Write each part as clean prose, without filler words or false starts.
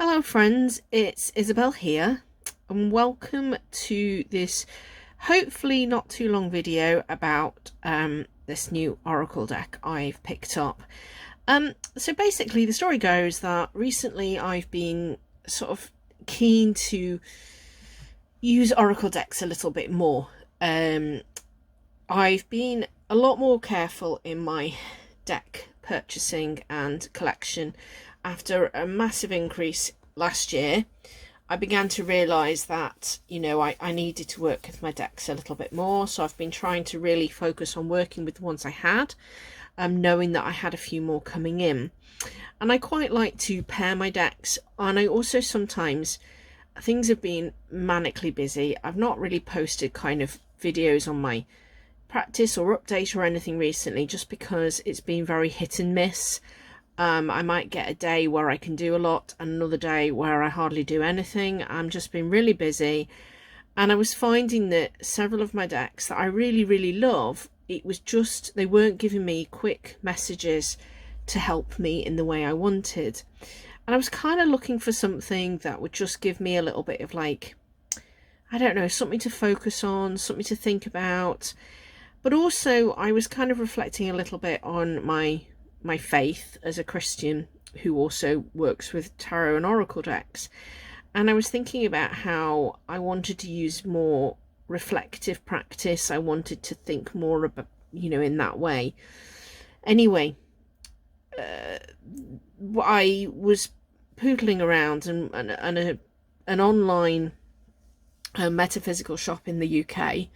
Hello friends, it's Isabel here and welcome to this hopefully not too long video about this new Oracle deck I've picked up. So basically the story goes that recently I've been sort of keen to use Oracle decks a little bit more. I've been a lot more careful in my deck purchasing and collection. After a massive increase last year, I began to realise that, I needed to work with my decks a little bit more. So I've been trying to really focus on working with the ones I had, knowing that I had a few more coming in. And I quite like to pair my decks. And I also sometimes, things have been manically busy. I've not really posted kind of videos on my practice or update or anything recently, just because it's been very hit and miss. I might get a day where I can do a lot and another day where I hardly do anything. I'm just been really busy, and I was finding that several of my decks that I really love, it was just they weren't giving me quick messages to help me in the way I wanted. And I was kind of looking for something that would just give me a little bit of, like, I don't know, something to focus on, something to think about. But also I was kind of reflecting a little bit on my faith as a Christian who also works with tarot and oracle decks, and I was thinking about how I wanted to use more reflective practice. I wanted to think more about, in that way. Anyway, I was poodling around and an online metaphysical shop in the UK.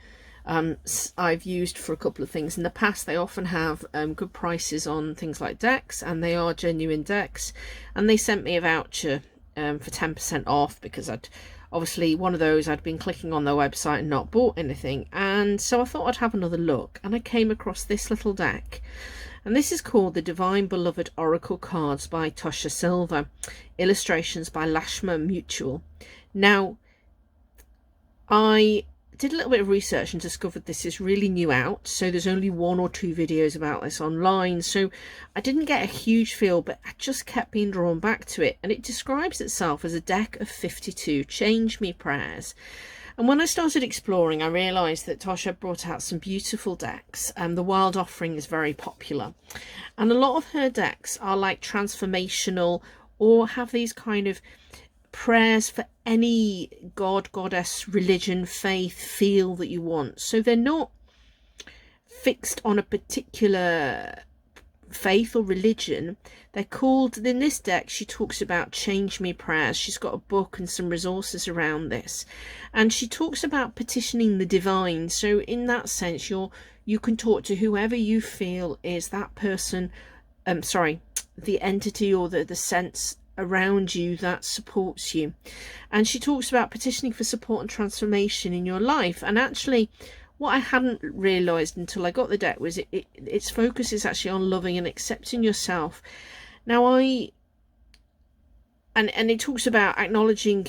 I've used for a couple of things in the past. They often have good prices on things like decks, and they are genuine decks. And they sent me a voucher for 10% off, because I'd obviously one of those I'd been clicking on their website and not bought anything. And so I thought I'd have another look, and I came across this little deck. And this is called the Divine Beloved Oracle Cards by Tosha Silver, illustrations by Lashma Mutual. Now, I did a little bit of research and discovered this is really new out, so there's only 1 or 2 videos about this online, so I didn't get a huge feel, but I just kept being drawn back to it. And it describes itself as a deck of 52 Change Me prayers. And when I started exploring, I realised that Tosha brought out some beautiful decks, and the Wild Offering is very popular, and a lot of her decks are like transformational, or have these kind of prayers for any god, goddess, religion, faith, feel that you want. So they're not fixed on a particular faith or religion. They're called, in this deck she talks about Change Me prayers. She's got a book and some resources around this, and she talks about petitioning the divine. So in that sense, you can talk to whoever you feel is that person, the entity or the sense around you that supports you. And she talks about petitioning for support and transformation in your life. And actually, what I hadn't realized until I got the deck was its focus is actually on loving and accepting yourself. Now and it talks about acknowledging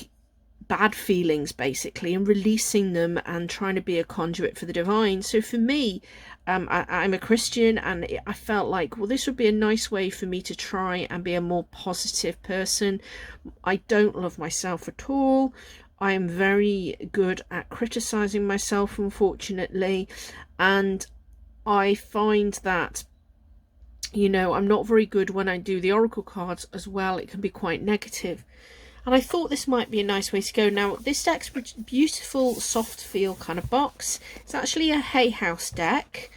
bad feelings basically and releasing them and trying to be a conduit for the divine. So for me, I'm a Christian, and I felt like, well, this would be a nice way for me to try and be a more positive person. I don't love myself at all. I am very good at criticizing myself, unfortunately, and I find that, I'm not very good when I do the oracle cards as well. It can be quite negative. And I thought this might be a nice way to go. Now, this deck's a beautiful, soft feel kind of box. It's actually a Hay House deck.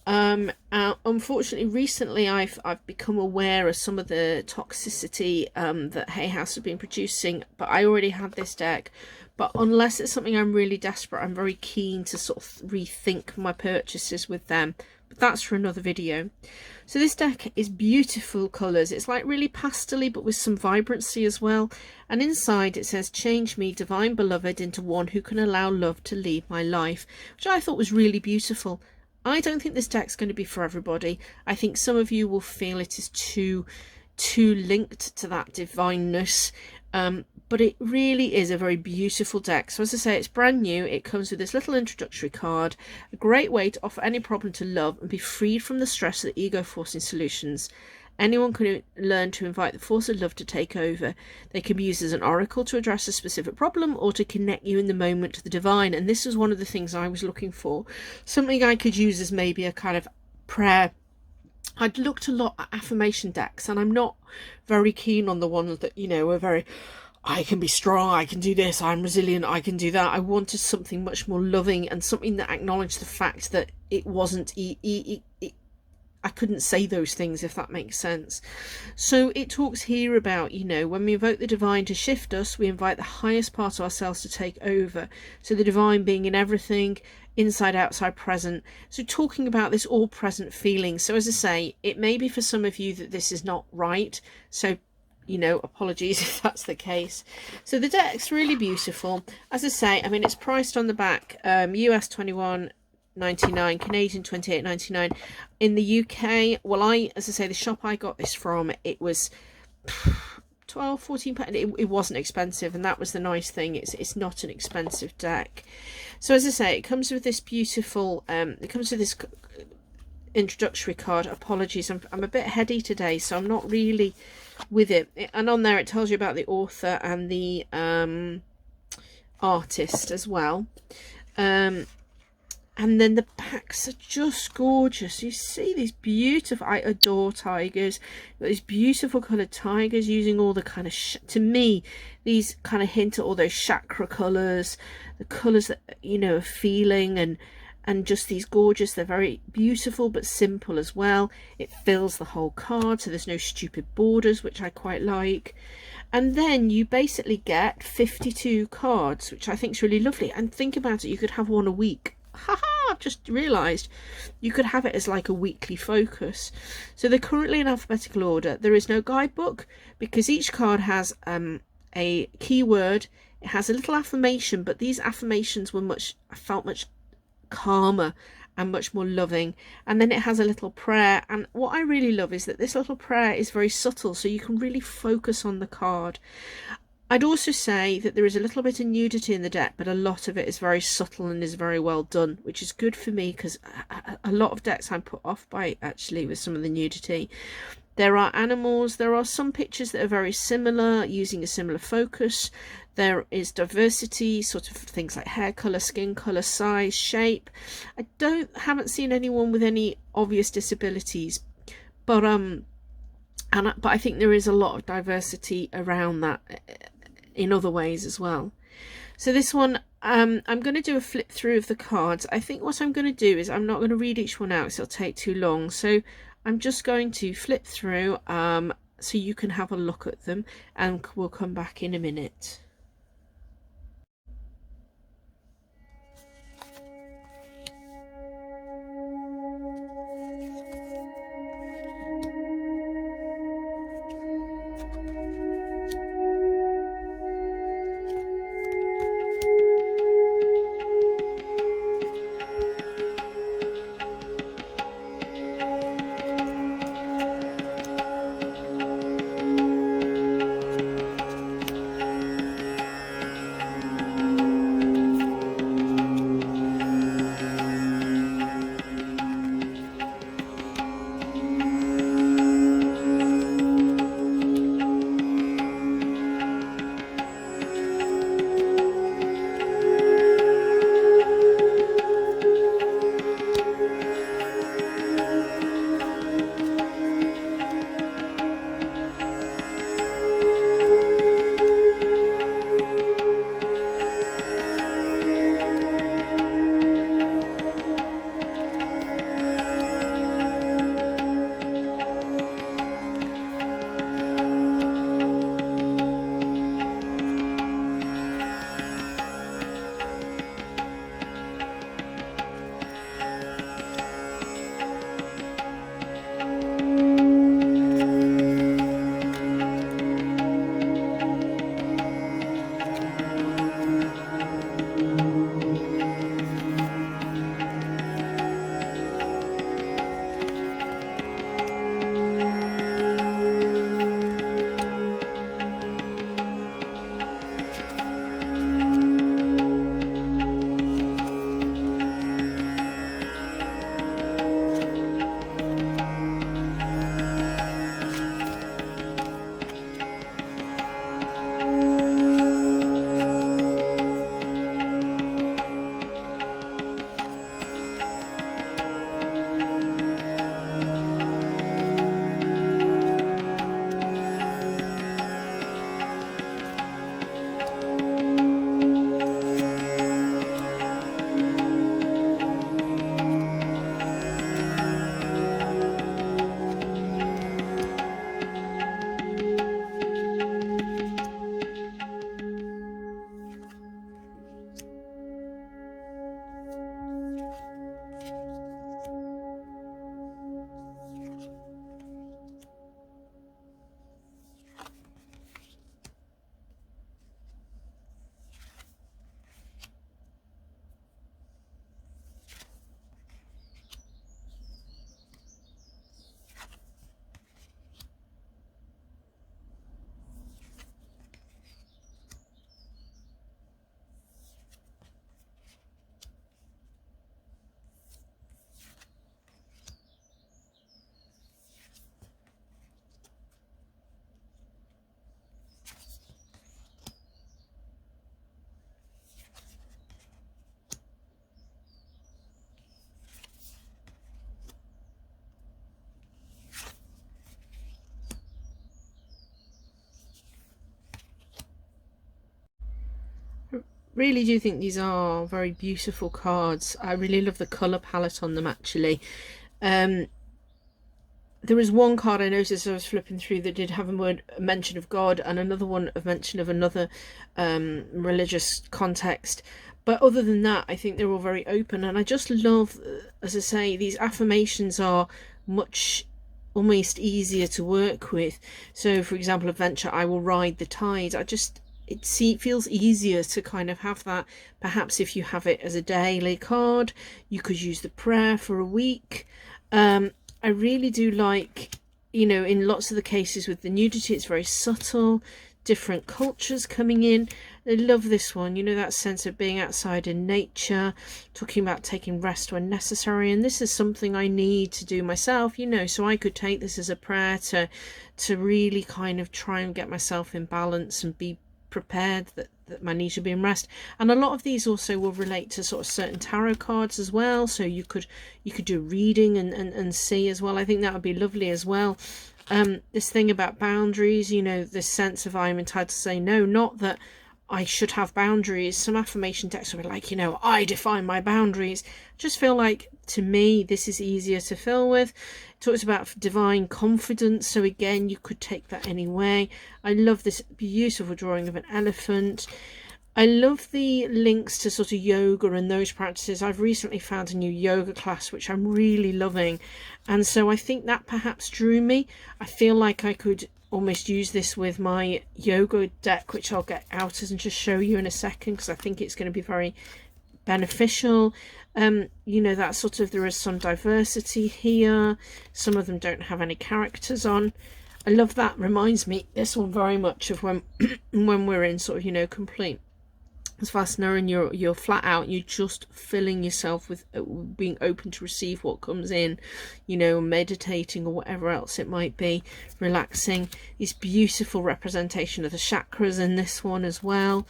Unfortunately, recently I've become aware of some of the toxicity that Hay House have been producing, but I already had this deck. But unless it's something I'm really desperate, I'm very keen to sort of rethink my purchases with them. But that's for another video. So this deck is beautiful colours. It's like really pastel-y, but with some vibrancy as well. And inside it says, Change me, divine beloved, into one who can allow love to lead my life, which I thought was really beautiful. I don't think this deck's going to be for everybody. I think some of you will feel it is too linked to that divineness. But it really is a very beautiful deck. So as I say, it's brand new. It comes with this little introductory card, a great way to offer any problem to love and be freed from the stress of the ego forcing solutions. Anyone can learn to invite the force of love to take over. They can be used as an oracle to address a specific problem or to connect you in the moment to the divine. And this was one of the things I was looking for. Something I could use as maybe a kind of prayer. I'd looked a lot at affirmation decks, and I'm not very keen on the ones that, you know, are very, I can be strong, I can do this, I'm resilient, I can do that. I wanted something much more loving and something that acknowledged the fact that it wasn't, I couldn't say those things, if that makes sense. So it talks here about, you know, when we invoke the divine to shift us, we invite the highest part of ourselves to take over. So the divine being in everything, inside, outside, present. So talking about this all present feeling. So as I say, it may be for some of you that this is not right. So, you know, apologies if that's the case. So the deck's really beautiful. As I say, I mean, it's priced on the back, US 21.99, Canadian 28.99. In the UK, well, as I say, the shop I got this from, it was 12-14 pounds. It wasn't expensive, and that was the nice thing. It's not an expensive deck. So as I say, it comes with this beautiful it comes with this introductory card. Apologies, I'm a bit heady today, so I'm not really with it. And on there it tells you about the author and the artist as well. And then the backs are just gorgeous. You see these beautiful, I adore tigers. These beautiful coloured tigers using all the kind of, to me, these kind of hint at all those chakra colours, the colours that, you know, are feeling, and just these gorgeous, they're very beautiful but simple as well. It fills the whole card, so there's no stupid borders, which I quite like. And then you basically get 52 cards, which I think is really lovely. And think about it, you could have one a week. Haha, I've just realised you could have it as like a weekly focus. So they're currently in alphabetical order. There is no guidebook because each card has a keyword. It has a little affirmation, but these affirmations were I felt much calmer and much more loving. And then it has a little prayer, and what I really love is that this little prayer is very subtle, so you can really focus on the card. I'd also say that there is a little bit of nudity in the deck, but a lot of it is very subtle and is very well done, which is good for me because a lot of decks I'm put off by actually with some of the nudity. There are animals, there are some pictures that are very similar, using a similar focus. There is diversity, sort of things like hair colour, skin colour, size, shape. I haven't seen anyone with any obvious disabilities, but I think there is a lot of diversity around that in other ways as well. So this one, I'm going to do a flip through of the cards. I think what I'm going to do is I'm not going to read each one out because it'll take too long. So I'm just going to flip through so you can have a look at them, and we'll come back in a minute. really do think these are very beautiful cards. I really love the colour palette on them, actually. There was one card I noticed as I was flipping through that did have a mention of God, and another one of mention of another religious context. But other than that, I think they're all very open, and I just love, as I say, these affirmations are much almost easier to work with. So for example, adventure, I will ride the tide. It feels easier to kind of have that. Perhaps if you have it as a daily card, you could use the prayer for a week. I really do like, you know, in lots of the cases with the nudity, it's very subtle, different cultures coming in. I love this one, you know, that sense of being outside in nature, talking about taking rest when necessary. And this is something I need to do myself, you know, so I could take this as a prayer to really kind of try and get myself in balance and be prepared that my needs should be in rest. And a lot of these also will relate to sort of certain tarot cards as well, so you could do reading and see as well. I think that would be lovely as well. This thing about boundaries, you know, this sense of I'm entitled to say no, not that I should have boundaries. Some affirmation texts will be like, you know, I define my boundaries. I just feel like, to me, this is easier to fill with. It talks about divine confidence, so again, you could take that any way. I love this beautiful drawing of an elephant. I love the links to sort of yoga and those practices. I've recently found a new yoga class which I'm really loving, and so I think that perhaps drew me. I feel like I could almost use this with my yoga deck, which I'll get out and just show you in a second, because I think it's going to be very beneficial. You know, that sort of, there is some diversity here. Some of them don't have any characters on. I love that. Reminds me, this one, very much of when when we're in sort of, you know, complete Vipassana, and you're flat out, you're just filling yourself with being open to receive what comes in, you know, meditating or whatever else it might be, relaxing. This beautiful representation of the chakras in this one as well.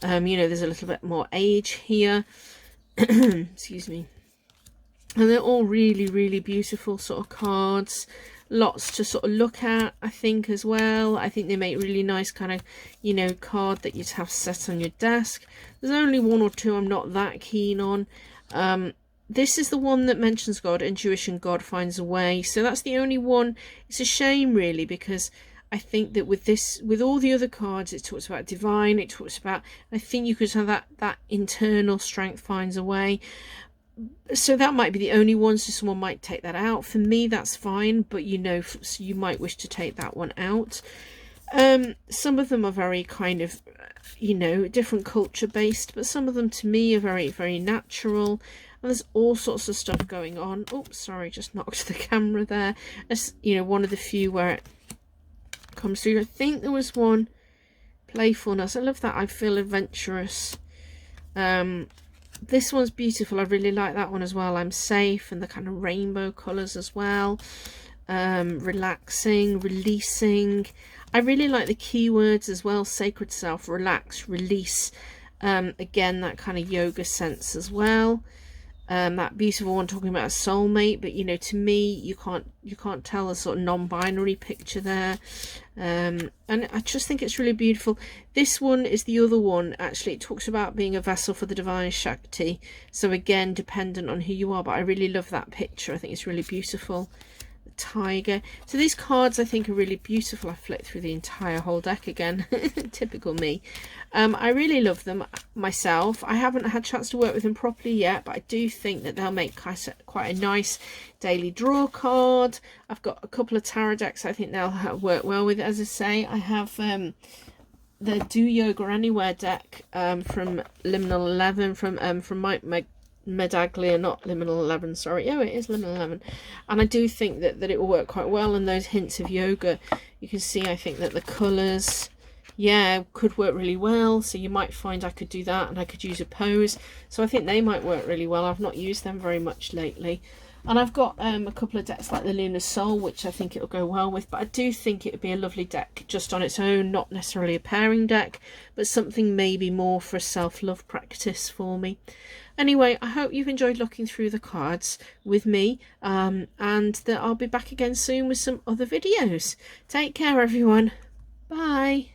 You know, there's a little bit more age here. Excuse me. And they're all really, really beautiful sort of cards. Lots to sort of look at, I think, as well. I think they make really nice kind of, you know, card that you'd have set on your desk. There's only one or two I'm not that keen on. This is the one that mentions God, intuition, God finds a way. So that's the only one. It's a shame, really, because I think that with this, with all the other cards, it talks about divine, it talks about, I think you could have that internal strength finds a way. So that might be the only one, so someone might take that out. For me, that's fine, but you know, so you might wish to take that one out. Some of them are very kind of, you know, different culture based, but some of them to me are very, very natural. And there's all sorts of stuff going on. Oh, sorry, just knocked the camera there. That's, you know, one of the few where it comes through. I think there was one, playfulness. I love that. I feel adventurous. This one's beautiful. I really like that one as well. I'm safe, and the kind of rainbow colours as well. Relaxing, releasing. I really like the keywords as well. Sacred self, relax, release. Again, that kind of yoga sense as well. That beautiful one talking about a soulmate, but you know, to me, you can't tell a sort of non-binary picture there. And I just think it's really beautiful. This one is the other one, actually. It talks about being a vessel for the divine Shakti, so again, dependent on who you are, but I really love that picture. I think it's really beautiful. The tiger. So these cards, I think, are really beautiful. I flipped through the entire whole deck again. Typical me. I really love them myself. I haven't had a chance to work with them properly yet, but I do think that they'll make quite a nice daily draw card. I've got a couple of tarot decks I think they'll work well with. As I say, I have the Do Yoga Anywhere deck from Liminal 11 from Mike Medaglia, not Liminal 11, sorry. Oh, it is Liminal 11. And I do think that it will work quite well, and those hints of yoga, you can see, I think that the colours, yeah, could work really well. So you might find I could do that, and I could use a pose. So I think they might work really well. I've not used them very much lately. And I've got a couple of decks like the Lunar Soul, which I think it'll go well with. But I do think it would be a lovely deck just on its own, not necessarily a pairing deck, but something maybe more for a self-love practice for me. Anyway, I hope you've enjoyed looking through the cards with me, and that I'll be back again soon with some other videos. Take care, everyone. Bye.